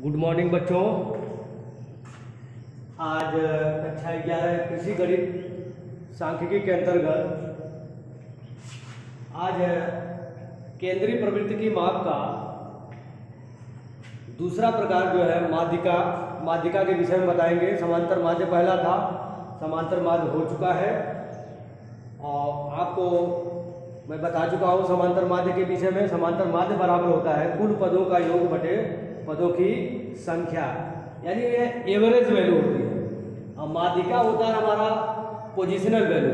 Good morning बच्चों। आज कक्षा 11 कृषि गणित सांख्यिकी के अंतर्गत आज केंद्रीय प्रवृत्ति की माप का दूसरा प्रकार जो है माध्यिका के विषय में बताएंगे। समांतर माध्य पहला था, समांतर माध्य हो चुका है और आपको मैं बता चुका हूँ समांतर माध्य के विषय में। समांतर माध्य बराबर होता है कुल पदों का योग बटे पदों की संख्या, यानी ये एवरेज वैल्यू होती है। और माध्यिका होता है हमारा पोजिशनल वैल्यू,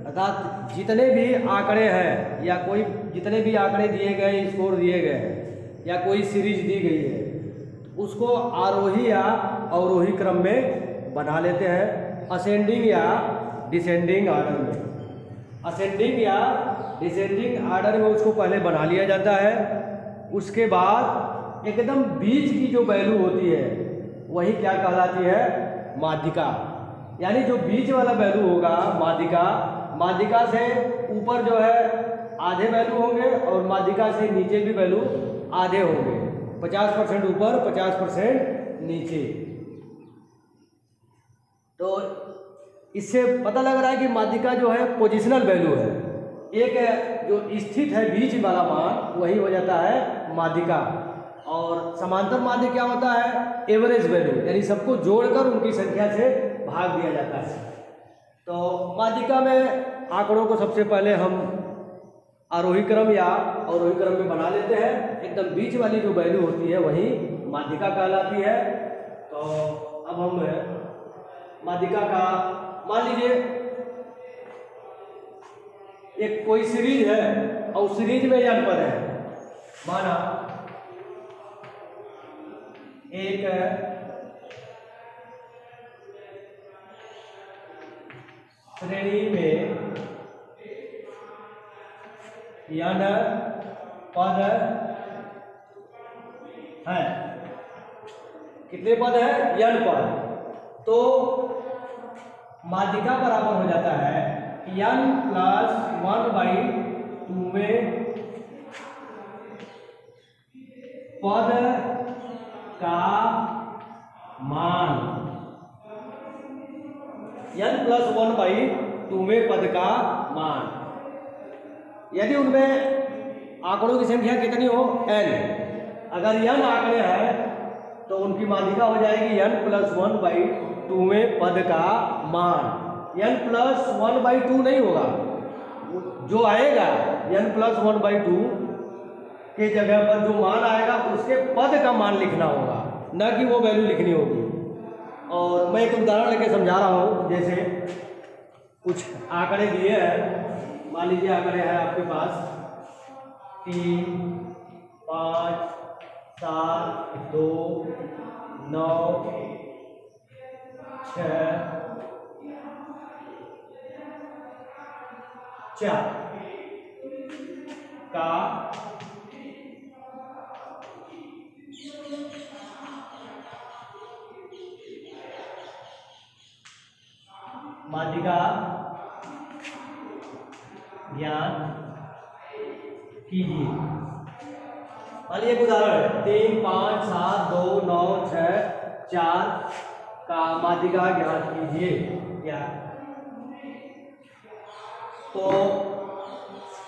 अर्थात जितने भी आंकड़े हैं या कोई जितने भी आंकड़े दिए गए, स्कोर दिए गए हैं या कोई सीरीज दी गई है, उसको आरोही या अवरोही क्रम में बना लेते हैं, असेंडिंग या डिसेंडिंग ऑर्डर में। असेंडिंग या डिसेंडिंग ऑर्डर में उसको पहले बना लिया जाता है। उसके बाद एकदम बीच की जो वैल्यू होती है वही क्या कहलाती है, माध्यिका। यानी जो बीच वाला वैल्यू होगा माध्यिका से ऊपर जो है आधे वैल्यू होंगे और माध्यिका से नीचे भी वैल्यू आधे होंगे, 50% ऊपर 50% नीचे। तो इससे पता लग रहा है कि माध्यिका जो है पोजिशनल वैल्यू है, एक जो स्थित है बीच वाला मान वही हो जाता है माध्यिका। और समांतर माध्य क्या होता है, एवरेज वैल्यू, यानी सबको जोड़कर उनकी संख्या से भाग दिया जाता है। तो माध्यिका में आंकड़ों को सबसे पहले हम आरोही क्रम या अवरोही क्रम में बना लेते हैं। एकदम बीच वाली जो वैल्यू होती है वही माध्यिका कहलाती है। तो अब हम माध्यिका का मान लीजिए एक कोई सीरीज है और सीरीज में n पद है, माना एक श्रेणी में n पद है। कितने पद है, n पद। तो माध्यिका बराबर हो जाता है n प्लस 1/2 में पद का मान, n प्लस 1/2 में पद का मान। यदि उनमें आंकड़ों की संख्या कितनी हो, n, अगर n आंकड़े हैं तो उनकी माध्यिका हो जाएगी n प्लस 1/2 में पद का मान। n प्लस 1/2 नहीं होगा, जो आएगा n प्लस 1/2 के जगह पर जो मान आएगा उसके पद का मान लिखना होगा, न कि वो वैल्यू लिखनी होगी। और मैं एक उदाहरण लेके समझा रहा हूँ। जैसे कुछ आंकड़े दिए हैं, मान लीजिए आंकड़े हैं आपके पास 3, 5, 7, 2, 9, 6, 4 का माध्यिका ज्ञान कीजिए। मान लीजिए एक उदाहरण है 3, 5, 7, 2, 9, 6, 4 का माध्यिका ज्ञान कीजिए। क्या तो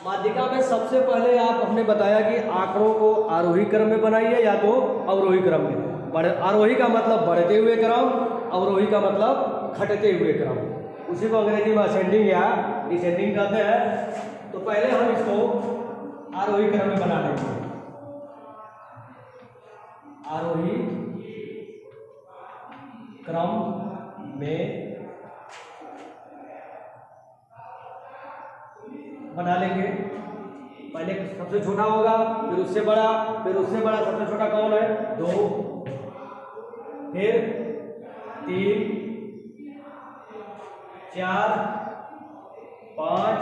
माध्यिका में सबसे पहले आप हमने बताया कि आंकड़ों को आरोही क्रम में बनाइए या तो अवरोही क्रम में। आरोही का मतलब बढ़ते हुए क्रम, अवरोही का मतलब घटते हुए क्रम। उसी को अंग्रेजी में असेंडिंग या डिसेंडिंग कहते हैं। तो पहले हम इसको आरोही क्रम में बना लेंगे। आरोही क्रम में बना लेंगे। पहले सबसे छोटा होगा, फिर उससे बड़ा, फिर उससे बड़ा। सबसे छोटा कौन है, 2, फिर 3, 4, 5,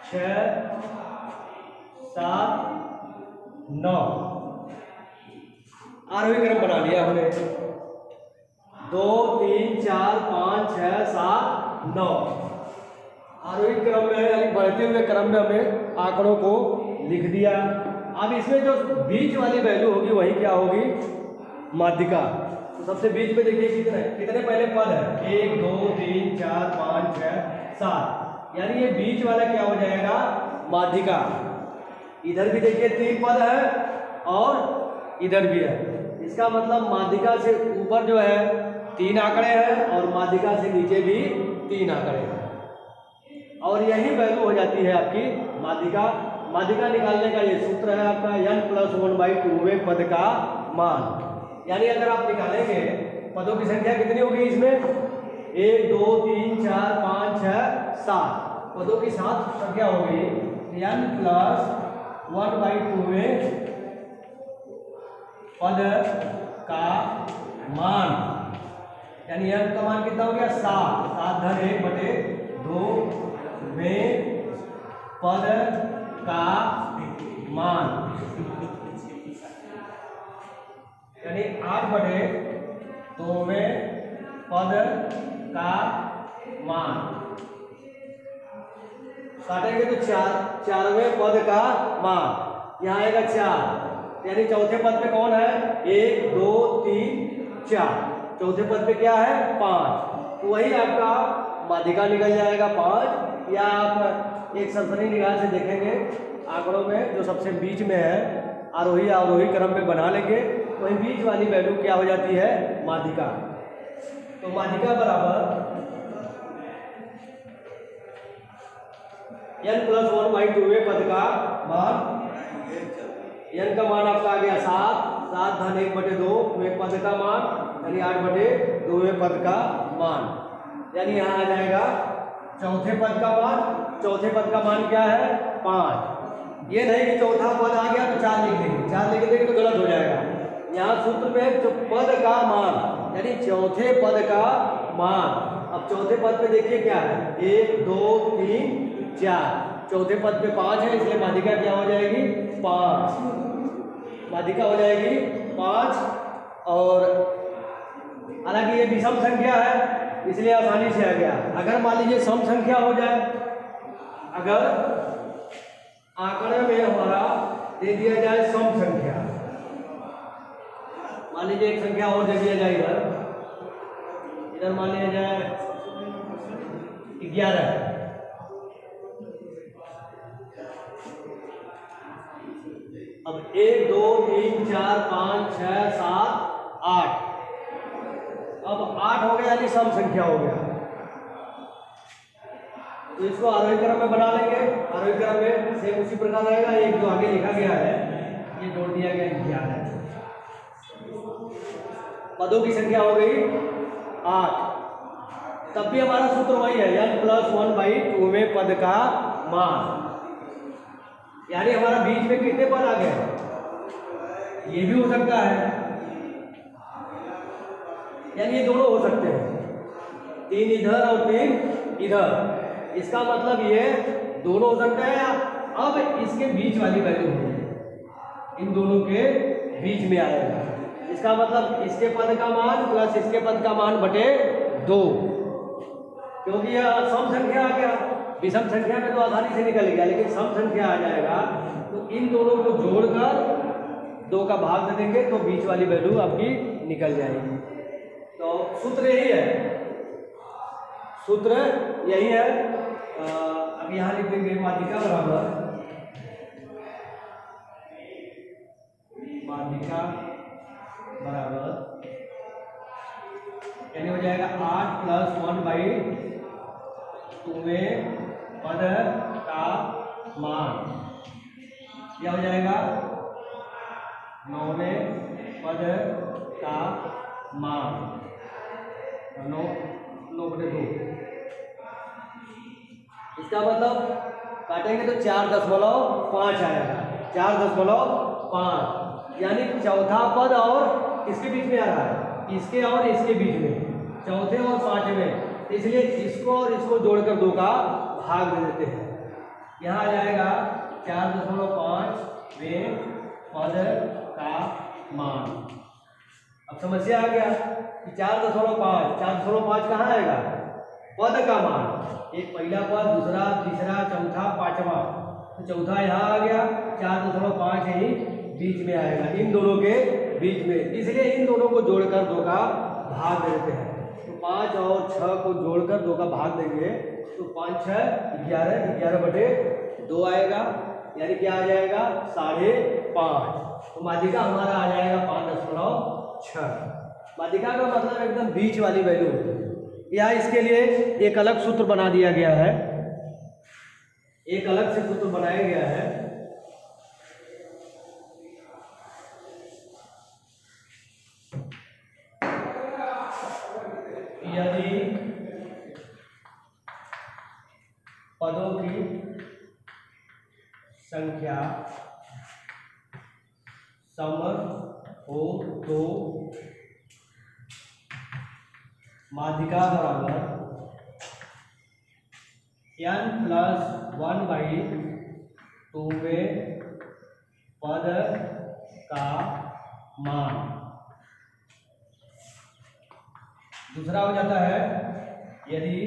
6, 7, 9 आरोही क्रम बना लिया हमने। 2, 3, 4, 5, 6, 7, 9 आरोही क्रम में, यानी बढ़ते हुए क्रम में हमने आंकड़ों को लिख दिया। अब इसमें जो बीच वाली वैल्यू होगी वही क्या होगी, माध्यिका। तो सबसे बीच में देखिए कितने कितने पहले पद है, 1 2 3 4 5 6 7, यानी ये बीच वाला क्या हो जाएगा, माध्यिका। इधर भी देखिए 3 पद है और इधर भी है, इसका मतलब माध्यिका से ऊपर जो है 3 आंकड़े हैं और माध्यिका से नीचे भी 3 आंकड़े हैं, और यही वैल्यू हो जाती है आपकी माध्यिका। माध्यिका निकालने का ये सूत्र है आपका n+1/2वें पद का मान। यानी अगर आप निकालेंगे पदों की संख्या कितनी होगी इसमें, 1 2 3 4 5 6 7 पदों की 7 संख्या होगी, n+1/2वें पद का मान, यानी n का मान कितना हो गया, 7 7/1/2 पद का मान, यानी 8/2 पद का मान। काटेंगे तो 4वें पद का मान, यहाँ आएगा 4, यानी चौथे पद पे कौन है, 1 2 3 4, चौथे पद पे क्या है, 5, तो वही आपका माध्यिका निकल जाएगा 5। या आप एक सरसरी निगाह से देखेंगे आंकड़ों में जो सबसे बीच में है, आरोही अवरोही क्रम में बना लेंगे, वही बीच वाली वैल्यू क्या हो जाती है, माध्यिका। तो माध्यिका बराबर n+1/2वें पद का मान, n का मान आपका आ गया 7 7/1/2वें पद का मान, यानी 8/2वें पद का मान, यानी यहाँ आ जाएगा चौथे पद का मान। चौथे पद का मान क्या है, 5। ये नहीं कि चौथा पद आ गया तो 4 लिख देंगे, 4 लिख देंगे तो गलत हो जाएगा। यहाँ सूत्र में जो पद का मान, यानी चौथे पद का मान। अब चौथे पद पे देखिए क्या है, 1 2 3 4, चौथे पद पे 5 है, इसलिए माध्यिका क्या हो जाएगी, 5, माध्यिका हो जाएगी 5। और हालांकि ये विषम संख्या है इसलिए आसानी से आ गया। अगर मान लीजिए सम संख्या हो जाए, अगर आंकड़े में हमारा दे दिया जाए सम संख्या, मान लीजिए एक संख्या और दे दिया जाए, इधर मान लिया जाए 11, अब 1 2 3 4 5 6 7 8, अब 8 हो गया, यानी सम संख्या हो गया। तो इसको आरोही क्रम में बना लेंगे। आरोही क्रम में सेम उसी प्रकार रहेगा, एक जो आगे लिखा गया है ये जोड़ दिया गया 11, पदों की संख्या हो गई 8। तब भी हमारा सूत्र वही है, n+1/2वें पद का मान, यानी हमारा बीच में कितने पद आ गए, ये भी हो सकता है, यानी ये दोनों हो सकते हैं, 3 इधर और 3 इधर, इसका मतलब ये दोनों हो सकता है। अब इसके बीच वाली वैल्यू होगी, इन दोनों के बीच में आएगा, इसका मतलब इसके पद का मान प्लस इसके पद का मान बटे 2, क्योंकि यह सम संख्या आ गया। विषम संख्या में तो आसानी से निकल गया, लेकिन सम संख्या आ जाएगा तो इन दोनों को जोड़कर 2 का भाग दे देंगे तो बीच वाली वैल्यू आपकी निकल जाएगी। तो सूत्र यही है, सूत्र यही है। अब यहाँ लिख देंगे माध्यिका बराबर, माध्यिका बराबर यानी हो जाएगा 8+1/2वें पद का मान, क्या हो जाएगा 9वें पद का मान, 9/2। इसका मतलब काटेंगे तो 4.5 आएगा, 4.5, यानी चौथा पद और किसके बीच में आ रहा है, इसके और इसके बीच में, चौथे और 5वें, इसलिए इसको और इसको जोड़कर 2 का भाग दे देते हैं। यहाँ आ जाएगा 4.5वें पद का मान। अब समस्या आ गया कि 4.5 कहाँ आएगा, पद का मान, एक पहला पद, दूसरा, तीसरा, चौथा, 5वां, तो चौथा यहाँ आ गया, 4.5 यही बीच में आएगा, इन दोनों के बीच में, इसलिए इन दोनों को जोड़कर 2 का भाग देते हैं। तो 5 और 6 को जोड़कर 2 का भाग देंगे तो 5 6 11, 11/2 आएगा, यानी क्या आ जाएगा 5.5। तो माध्यिका हमारा आ जाएगा 5.6। माध्यिका का मतलब एकदम बीच वाली वैल्यू होती है। यहाँ इसके लिए एक अलग सूत्र बना दिया गया है, एक अलग से सूत्र बनाया गया है। यदि पदों की संख्या सम हो तो माध्यिका बराबर n+1/2वें पद का मान। दूसरा हो जाता है यदि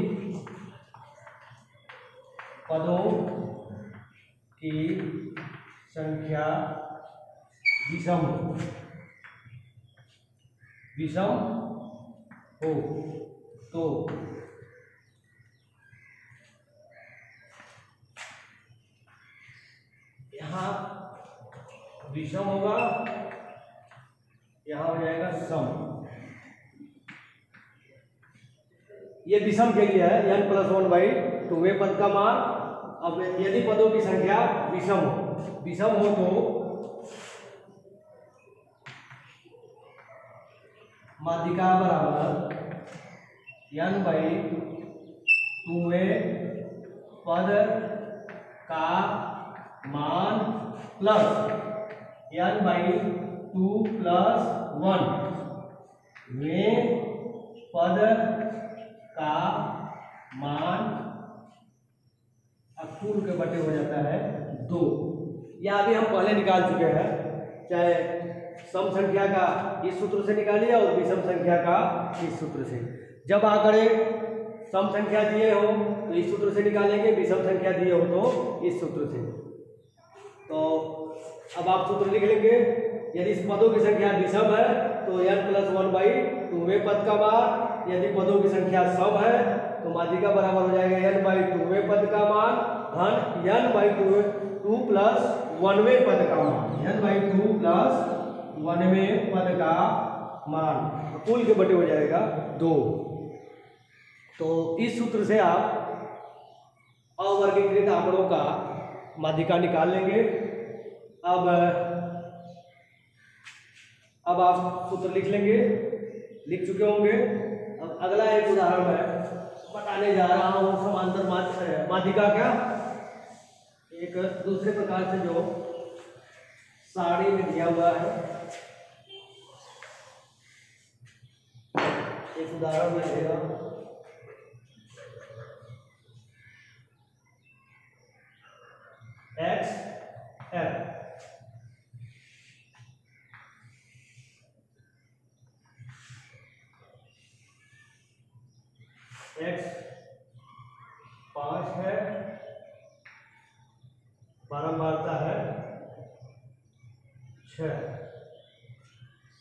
पदों की संख्या विषम हो तो यहाँ विषम होगा, यहाँ हो जाएगा सम। ये विषम के लिए है, n+1/2वें पद का मान। अब यदि पदों की संख्या विषम हो तो माध्यिका बराबर n/2वें पद का मान प्लस n/2 + 1 में पद का मान अकुल के बटे हो जाता है 2। यह अभी हम पहले निकाल चुके हैं, चाहे सम संख्या का इस सूत्र से निकालिए और विषम संख्या का इस सूत्र से। जब आंकड़े सम संख्या दिए हो तो इस सूत्र से निकालेंगे, विषम संख्या दिए हो तो इस सूत्र से। तो अब आप सूत्र लिख लेंगे। यदि इस पदों की संख्या विषम है तो n+1/2वें पद का मान, यदि पदों की संख्या सम है तो माध्यिका बराबर हो जाएगा n/2वें पद का मान धन n/2 + 1वें पद का मान, n/2 + 1वें पद का मान कुल के बटे हो जाएगा 2। तो इस सूत्र से आप अवर्गीकृत आंकड़ों का माध्यिका निकाल लेंगे। अब आप सूत्र लिख लेंगे, लिख चुके होंगे। अब अगला एक उदाहरण मैं बताने जा रहा हूँ समांतर माध्यिका का एक दूसरे प्रकार से जो सारणी में दिया हुआ है। एक उदाहरण मैं दे रहा हूँ। x f x 5 है, बारंबारता है 6,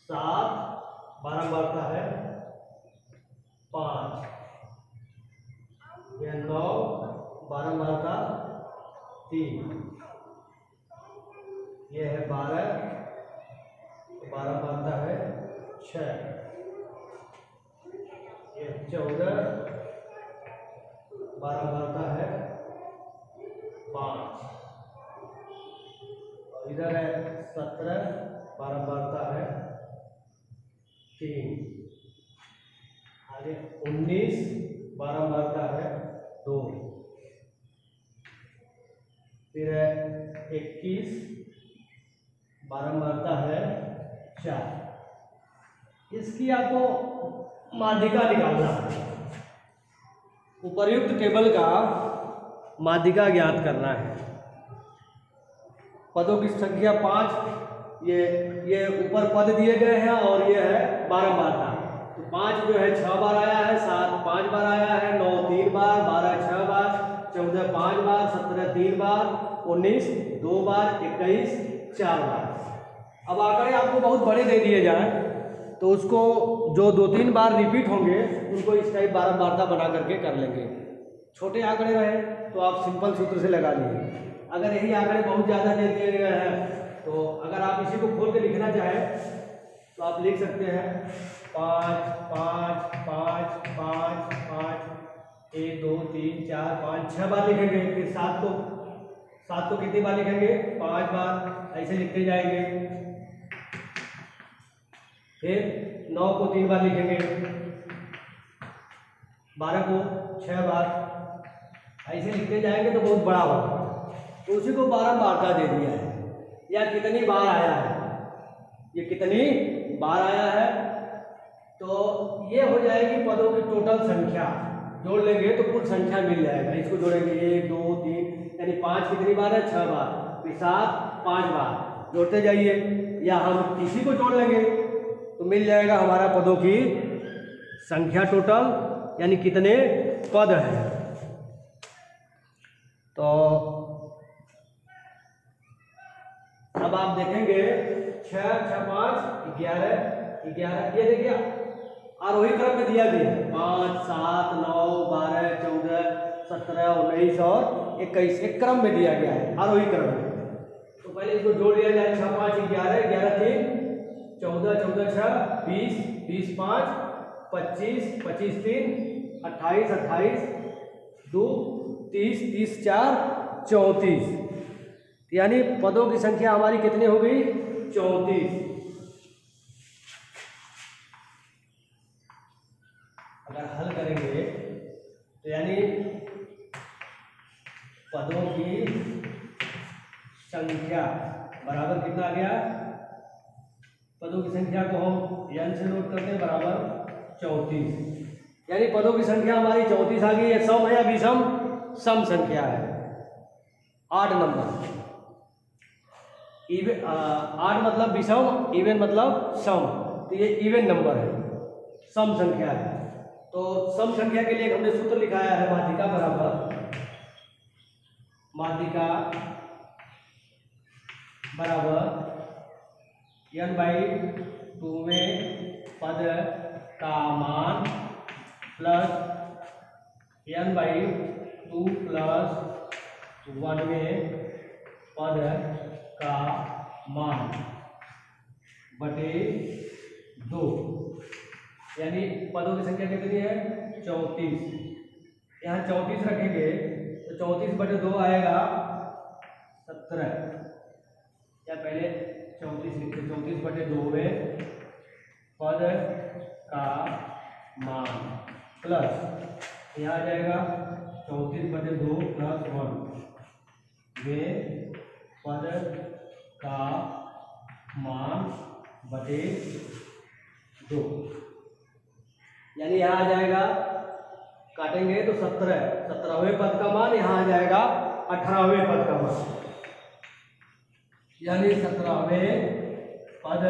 7 बारंबारता है 5, यह 9 बारंबारता 3, यह है 12 बारंबारता है 6, यह 14 बारंबारता है 5, और इधर है 17 बारंबारता है 3, आगे 19 बारंबारता है 2, फिर है 21 बारंबारता है 4। इसकी आपको माध्यिका निकालना है। उपर्युक्त टेबल का माध्यिका ज्ञात करना है। पदों की संख्या 5, ये ऊपर पद दिए गए हैं और ये है बारंबारता। तो 5 जो है 6 बार आया है, 7 5 बार आया है, 9 3 बार, 12 6 बार, 14 5 बार, 17 3 बार, 19 2 बार, 21 4 बार। अब आंकड़े आपको बहुत बड़े दे दिए जाए तो उसको जो 2-3 बार रिपीट होंगे उनको इस टाइप बारंबारता बना करके कर लेंगे। छोटे आंकड़े रहे तो आप सिंपल सूत्र से लगा लीजिए। अगर यही आंकड़े बहुत ज़्यादा दे दिए गए हैं तो अगर आप इसी को खोल के लिखना चाहें तो आप लिख सकते हैं 5 5 5 5 5, 1 2 3 4 5 6 बार लिखेंगे। फिर 7 को कितनी बार लिखेंगे? 5 बार, ऐसे लिखते जाएंगे। फिर 9 को 3 बार लिखेंगे, 12 को 6 बार, ऐसे लिखते जाएंगे तो बहुत बड़ा होगा। तो उसी को बारंबारता दे दिया है या कितनी बार आया है, ये कितनी बार आया है। तो ये हो जाएगी पदों की टोटल संख्या। जोड़ लेंगे तो कुल संख्या मिल जाएगा। इसको जोड़ेंगे 1 2 3, यानी 5 कितनी बार है? 6 बार। फिर 7 5 बार, जोड़ते जाइए। या हम इसी को जोड़ लेंगे तो मिल जाएगा हमारा पदों की संख्या टोटल, यानी कितने पद हैं। तो अब आप देखेंगे 6 6 5 11 11, ये देखिए आरोही क्रम में दिया गया है। 5 7 9 12 14 17 19 और 21 एक क्रम में दिया गया है, आरोही क्रम में। तो पहले इसको जोड़ लिया जाए। 6 5 11 11 3 14 14 6 20 20 5 25 25 3 28 28 2 30 30 4 34, यानी पदों की संख्या हमारी कितनी हो गई? 34। अगर हल करेंगे तो यानी पदों की संख्या बराबर कितना आ गया? पदों की संख्या को हम n से नोट करते हैं, बराबर 34। यानी पदों की संख्या हमारी 34 आ गई। है सम है या विषम? सम संख्या है। 8 नंबर। इवन 8 मतलब विषम, इवन मतलब सम, तो ये इवन नंबर है, सम संख्या है। तो सम संख्या के लिए हमने सूत्र लिखाया है माध्यिका बराबर n/2 में पद का मान प्लस n/2 प्लस 1 में पद का मान बटे 2, यानी पदों की संख्या कितनी है? 34। यहाँ 34 रखेंगे तो 34 बटे 2 आएगा 17, या पहले 34 लिखते, 34 बटे 2 में पद का मान प्लस यहाँ आ जाएगा 34 बटे 2 प्लस 1 में पद का मान बटे 2, यानी यहाँ आ जाएगा, काटेंगे तो 17वें पद का मान, यहाँ आ जाएगा 18वें पद का मान, यानी 17वें पद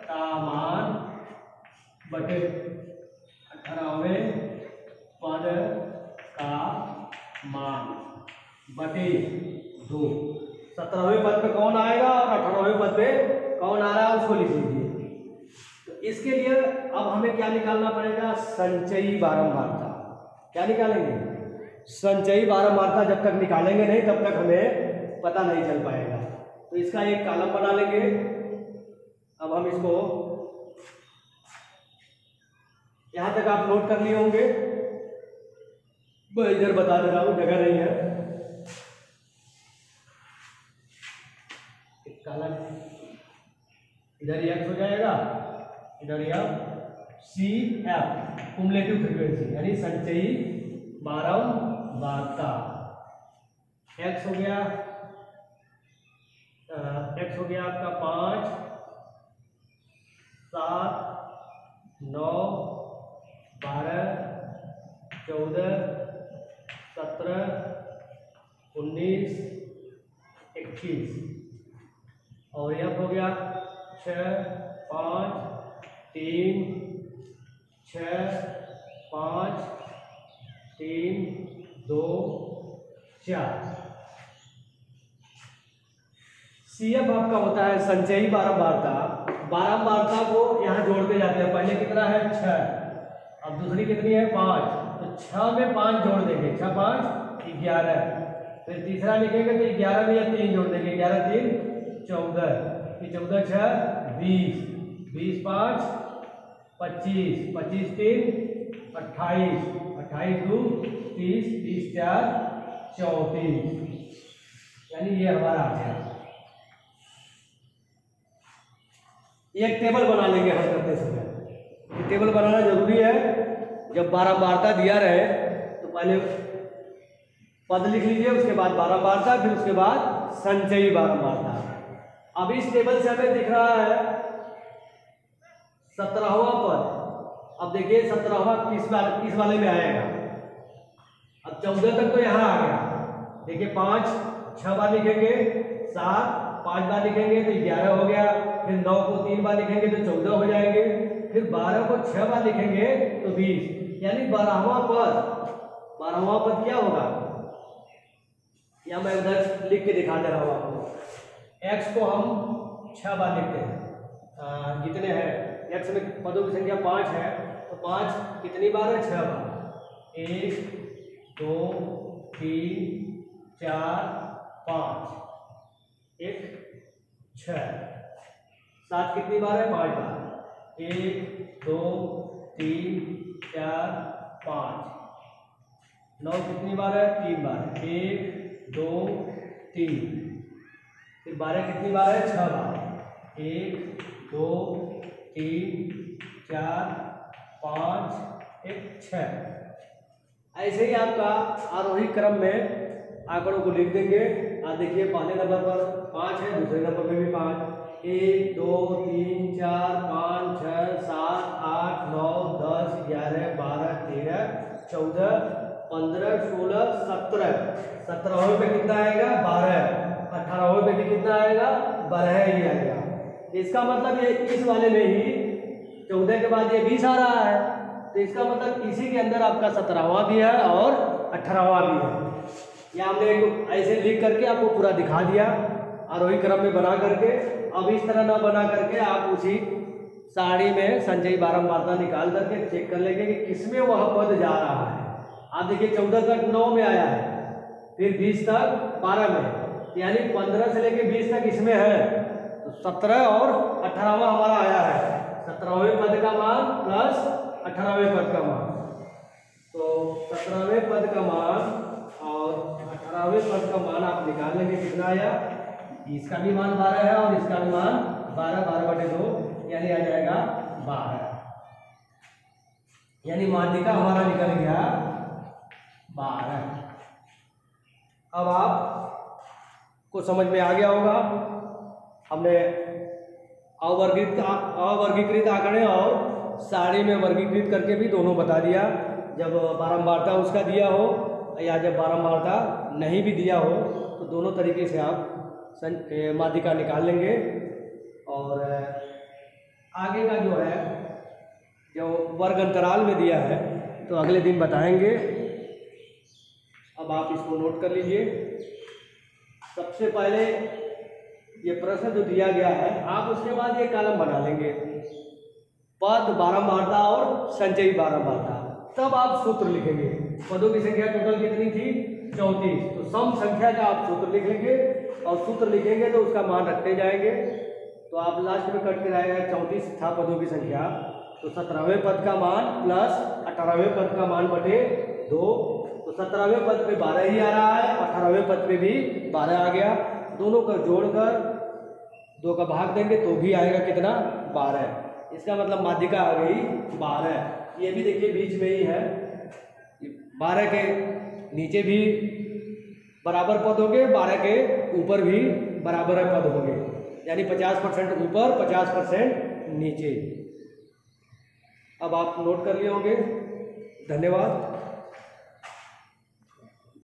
का मान बटे 18वें पद का मान बटे 2। 17वें पद पे कौन आएगा और 18वें पद पे कौन आ रहा है उसको लिख लीजिए। तो इसके लिए अब हमें क्या निकालना पड़ेगा? संचयी बारंबारता। क्या निकालेंगे? संचयी बारंबारता। जब तक निकालेंगे नहीं तब तक हमें पता नहीं चल पाएगा। तो इसका एक कॉलम बना लेंगे। अब हम इसको यहां तक आप नोट कर लिए होंगे, मैं इधर बता दे रहा हूं, जगह नहीं है। एक कॉलम इधर x हो जाएगा, इधर यह CF कुमुलेटिव फ्रीक्वेंसी, यानी संचयी बारंबारता। x हो गया आपका 5 7 9 12 14 17 19 21, और यह हो गया 6 5 3 6 5 3 2 4 CF आपका होता है संचयी बारंबारता। बारंबारता को यहाँ जोड़ते जाते हैं। पहले कितना है 6, अब दूसरी कितनी है 5, तो 6 में 5 जोड़ देंगे, 6 5 11। फिर तीसरा लिखेंगे तो 11 में 3 जोड़ देंगे, 11 3 14, 14 6 20, 20 5 25, 25 3 28, 28 2 30, 30 4 34, यानी ये हमारा आ गया। एक टेबल बना लेंगे हल करते समय। ये टेबल बनाना जरूरी है। जब बारंबारता दिया रहे तो पहले पद लिख लीजिए, उसके बाद बारंबारता, फिर उसके बाद संचयी बारंबारता। अब इस टेबल से हमें दिख रहा है 17वां पद। अब देखिए 17वां किस वाले में आएगा। अब 14 तक तो यहाँ आ गया। देखिए 5 6 बार लिखेंगे, 7 5 बार लिखेंगे तो 11 हो गया। फिर 9 को 3 बार लिखेंगे तो 14 हो जाएंगे। फिर 12 को 6 बार लिखेंगे तो 20, यानी 12वां पद क्या होगा, या मैं उधर लिख के दिखा दे रहा हूँ आपको। x को हम 6 बार लिखते हैं। कितने हैं x में पदों की संख्या 5 है, तो 5 कितनी बार है 6 बार। 1 2 3 4 5, 1 6। 7 कितनी बार है 5 बार। 1 2 3 4 5। 9 कितनी बार है 3 बार। 1 2 3। फिर 12 कितनी बार है 6 बार। 1 2 3 4 5 1 6। ऐसे ही आपका आरोही क्रम में आंकड़ों को लिख देंगे। आप देखिए पहले नंबर पर 5 है, दूसरे नंबर पे भी 5। 1 2 3 4 5 6 7 8 9 10 11 12 13 14 15 16 17। 17वें पे कितना आएगा 12। 18वें पे भी कितना आएगा 12 ही आएगा। इसका मतलब ये इस वाले में ही 14 के बाद ये 20 आ रहा है, तो इसका मतलब इसी के अंदर आपका 17वां भी है और 18वां भी है। या हमने ऐसे लिख करके आपको पूरा दिखा दिया आरोही क्रम में बना करके। अब इस तरह ना बना करके आप उसी सारणी में संचयी बारंबारता निकाल करके चेक कर लेंगे कि किसमें वह पद जा रहा है। आप देखिए 14 तक 9 में आया है, फिर 20 तक 12 में, यानी 15 से लेके 20 तक इसमें है, तो 17 और 18वां हमारा आया है। 17वें पद का मान प्लस 18वें पद का मान, तो 17वें पद का मान और 18वें पद का मान आप निकाल लेंगे। कितना आया, इसका भी मान 12 है और इसका भी मान 12, 12/2, यानी आ जाएगा 12, यानी माध्यिका हमारा निकल गया 12। अब आप को समझ में आ गया होगा। हमने अवर्गीकृत आंकड़े और सारणी में वर्गीकृत करके भी दोनों बता दिया। जब बारंबारता उसका दिया हो या जब बारंबारता नहीं भी दिया हो, तो दोनों तरीके से आप माध्यिका निकाल लेंगे। और आगे का जो है, जो वर्ग अंतराल में दिया है, तो अगले दिन बताएंगे। अब आप इसको नोट कर लीजिए। सबसे पहले ये प्रश्न जो दिया गया है, आप उसके बाद ये कॉलम बना लेंगे, पद बारंबारता और संचयी बारंबारता। तब आप सूत्र लिखेंगे। पदों की संख्या टोटल कितनी थी 34, तो सम संख्या का आप सूत्र लिख लेंगे, और सूत्र लिखेंगे तो उसका मान रखते जाएंगे। तो आप लास्ट में कट के आएगा 34 था पदों की संख्या, तो 17वें पद का मान प्लस 18वें पद का मान बटे 2, तो 17वें पद पे 12 ही आ रहा है, 18वें पद पे भी 12 आ गया। दोनों का जोड़कर 2 का भाग देंगे तो भी आएगा कितना 12। इसका मतलब माध्यिका आ गई 12। ये भी देखिए बीच में ही है, 12 के नीचे भी बराबर पद होंगे, 12 के ऊपर भी बराबर पद होंगे, यानी 50% ऊपर 50% नीचे। अब आप नोट कर लिए होंगे। धन्यवाद।